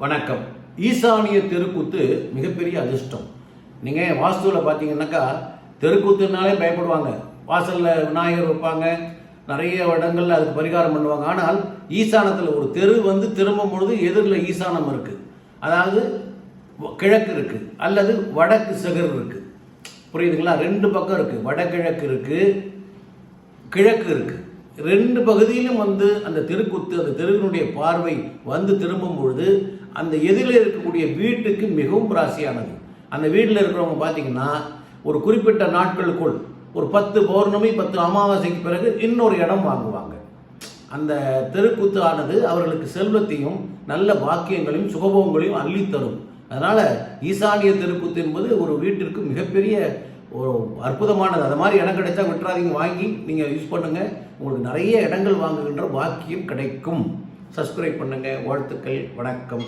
வணக்கம். ஈசானிய தெருக்கூத்து மிகப்பெரிய அதிர்ஷ்டம். நீங்கள் வாஸ்துவில் பார்த்தீங்கன்னாக்கா தெருக்கூத்துனாலே பயப்படுவாங்க. வாசலில் விநாயகர் வைப்பாங்க, நிறைய இடங்களில் அதுக்கு பரிகாரம் பண்ணுவாங்க. ஆனால் ஈசானத்தில் ஒரு தெரு திரும்பும் பொழுது எதிரில் ஈசானம் இருக்குது, அதாவது கிழக்கு இருக்குது அல்லது வடக்கு செகர் இருக்குது. புரியுதுங்களா? ரெண்டு பக்கம் இருக்குது, வடகிழக்கு இருக்குது, கிழக்கு இருக்குது. ரெண்டு பகுதியிலும் அந்த தெருக்கூத்து, அந்த தெருவினுடைய பார்வை திரும்பும் பொழுது அந்த எதிரில் இருக்கக்கூடிய வீட்டுக்கு மிகவும் ராசியானது. அந்த வீட்டில் இருக்கிறவங்க பார்த்தீங்கன்னா ஒரு குறிப்பிட்ட நாட்களுக்குள் ஒரு 10 பௌர்ணமி 10 அமாவாசைக்கு பிறகு இன்னொரு இடம் வாங்குவாங்க. அந்த தெருக்கூத்து ஆனது அவர்களுக்கு செல்வத்தையும் நல்ல வாக்கியங்களையும் சுகபோகங்களையும் அள்ளித்தரும். அதனால் ஈசானிய தெருக்கூத்து என்பது ஒரு வீட்டிற்கு மிகப்பெரிய ஒரு அற்புதமானது. அது மாதிரி இடம் கிடைச்சா விட்டுறாதீங்க, வாங்கி நீங்கள் யூஸ் பண்ணுங்கள். உங்களுக்கு நிறைய இடங்கள் வாங்குகின்ற பாக்கியம் கிடைக்கும். சப்ஸ்கிரைப் பண்ணுங்கள். வாழ்த்துக்கள். வணக்கம்.